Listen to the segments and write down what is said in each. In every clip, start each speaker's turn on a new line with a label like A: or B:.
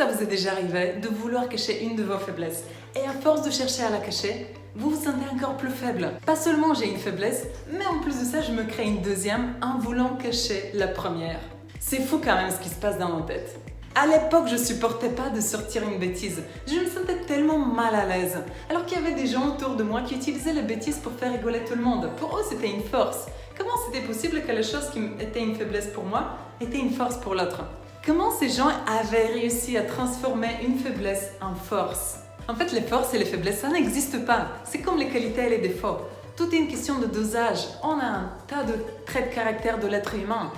A: ça vous est déjà arrivé de vouloir cacher une de vos faiblesses et à force de chercher à la cacher, vous vous sentez encore plus faible? Pas seulement j'ai une faiblesse, mais en plus de ça, je me crée une deuxième en voulant cacher la première. C'est fou quand même ce qui se passe dans nos têtes. À l'époque, je supportais pas de sortir une bêtise. Je me sentais tellement mal à l'aise. Alors qu'il y avait des gens autour de moi qui utilisaient les bêtises pour faire rigoler tout le monde. Pour eux, c'était une force. Comment c'était possible que la chose qui était une faiblesse pour moi était une force pour l'autre? Comment ces gens avaient réussi à transformer une faiblesse en force? En fait, les forces et les faiblesses, ça n'existe pas. C'est comme les qualités et les défauts. Tout est une question de dosage. On a un tas de traits de caractère de l'être humain.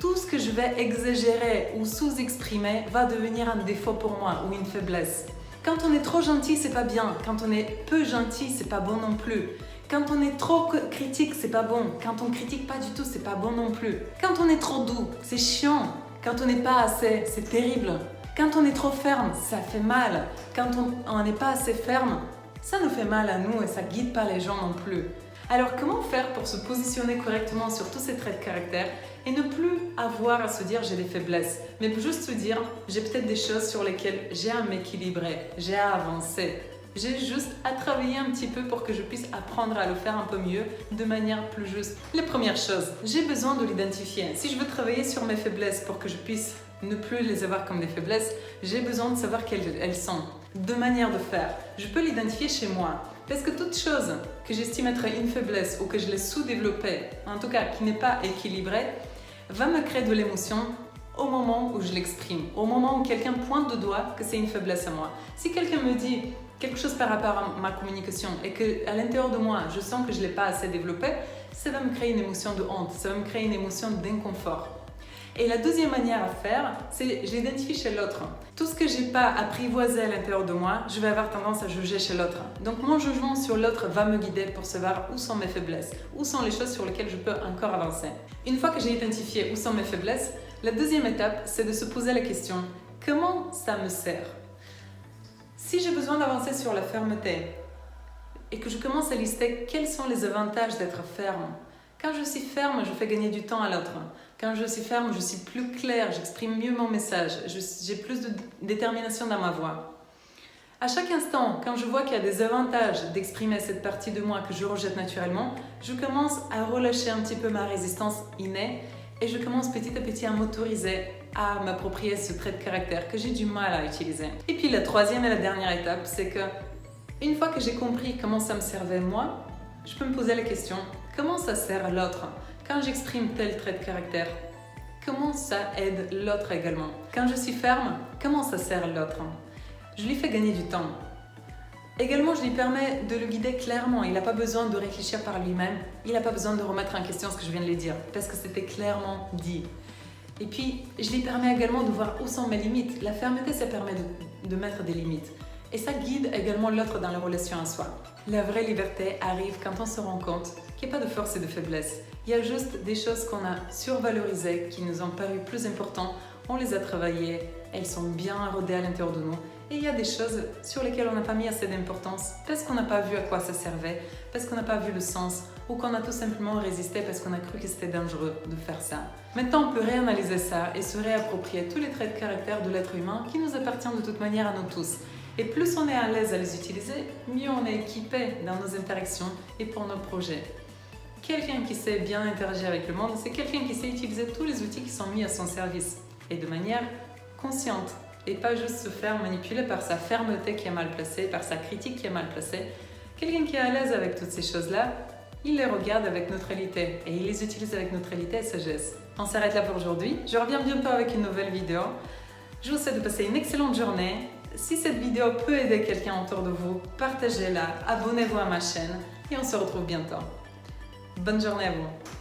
A: Tout ce que je vais exagérer ou sous-exprimer va devenir un défaut pour moi ou une faiblesse. Quand on est trop gentil, c'est pas bien. Quand on est peu gentil, c'est pas bon non plus. Quand on est trop critique, c'est pas bon. Quand on critique pas du tout, c'est pas bon non plus. Quand on est trop doux, c'est chiant. Quand on n'est pas assez, c'est terrible. Quand on est trop ferme, ça fait mal. Quand on n'est pas assez ferme, ça nous fait mal à nous et ça guide pas les gens non plus. Alors comment faire pour se positionner correctement sur tous ces traits de caractère et ne plus avoir à se dire j'ai des faiblesses, mais juste se dire j'ai peut-être des choses sur lesquelles j'ai à m'équilibrer, j'ai à avancer. J'ai juste à travailler un petit peu pour que je puisse apprendre à le faire un peu mieux, de manière plus juste. Les premières choses, j'ai besoin de l'identifier. Si je veux travailler sur mes faiblesses pour que je puisse ne plus les avoir comme des faiblesses, j'ai besoin de savoir quelles elles sont. Deux manières de faire. Je peux l'identifier chez moi. Parce que toute chose que j'estime être une faiblesse ou que je l'ai sous-développée, en tout cas qui n'est pas équilibrée, va me créer de l'émotion au moment où je l'exprime, au moment où quelqu'un pointe du doigt que c'est une faiblesse à moi. Si quelqu'un me dit quelque chose par rapport à ma communication et qu'à l'intérieur de moi, je sens que je ne l'ai pas assez développée, ça va me créer une émotion de honte, ça va me créer une émotion d'inconfort. Et la deuxième manière à faire, c'est je l'identifie chez l'autre. Tout ce que je n'ai pas apprivoisé à l'intérieur de moi, je vais avoir tendance à juger chez l'autre. Donc mon jugement sur l'autre va me guider pour savoir où sont mes faiblesses, où sont les choses sur lesquelles je peux encore avancer. Une fois que j'ai identifié où sont mes faiblesses, la deuxième étape, c'est de se poser la question « Comment ça me sert ?» Si j'ai besoin d'avancer sur la fermeté et que je commence à lister quels sont les avantages d'être ferme, quand je suis ferme, je fais gagner du temps à l'autre. Quand je suis ferme, je suis plus claire, j'exprime mieux mon message, j'ai plus de détermination dans ma voix. À chaque instant, quand je vois qu'il y a des avantages d'exprimer cette partie de moi que je rejette naturellement, je commence à relâcher un petit peu ma résistance innée et je commence petit à petit à m'autoriser à m'approprier ce trait de caractère que j'ai du mal à utiliser. Et puis la troisième et la dernière étape, c'est que une fois que j'ai compris comment ça me servait moi, je peux me poser la question, comment ça sert l'autre? Quand j'exprime tel trait de caractère, comment ça aide l'autre également? Quand je suis ferme, comment ça sert l'autre? Je lui fais gagner du temps. Également, je lui permets de le guider clairement. Il n'a pas besoin de réfléchir par lui-même. Il n'a pas besoin de remettre en question ce que je viens de lui dire, parce que c'était clairement dit. Et puis, je lui permets également de voir où sont mes limites. La fermeté, ça permet de mettre des limites. Et ça guide également l'autre dans les relations à soi. La vraie liberté arrive quand on se rend compte qu'il n'y a pas de force et de faiblesse. Il y a juste des choses qu'on a survalorisées, qui nous ont paru plus importantes. On les a travaillées, elles sont bien rodées à l'intérieur de nous. Et il y a des choses sur lesquelles on n'a pas mis assez d'importance parce qu'on n'a pas vu à quoi ça servait, parce qu'on n'a pas vu le sens ou qu'on a tout simplement résisté parce qu'on a cru que c'était dangereux de faire ça. Maintenant, on peut réanalyser ça et se réapproprier tous les traits de caractère de l'être humain qui nous appartiennent de toute manière à nous tous. Et plus on est à l'aise à les utiliser, mieux on est équipé dans nos interactions et pour nos projets. Quelqu'un qui sait bien interagir avec le monde, c'est quelqu'un qui sait utiliser tous les outils qui sont mis à son service et de manière consciente et pas juste se faire manipuler par sa fermeté qui est mal placée, par sa critique qui est mal placée. Quelqu'un qui est à l'aise avec toutes ces choses-là, il les regarde avec neutralité et il les utilise avec neutralité et sagesse. On s'arrête là pour aujourd'hui. Je reviens bientôt avec une nouvelle vidéo. Je vous souhaite de passer une excellente journée. Si cette vidéo peut aider quelqu'un autour de vous, partagez-la, abonnez-vous à ma chaîne et on se retrouve bientôt. Bonne journée à vous!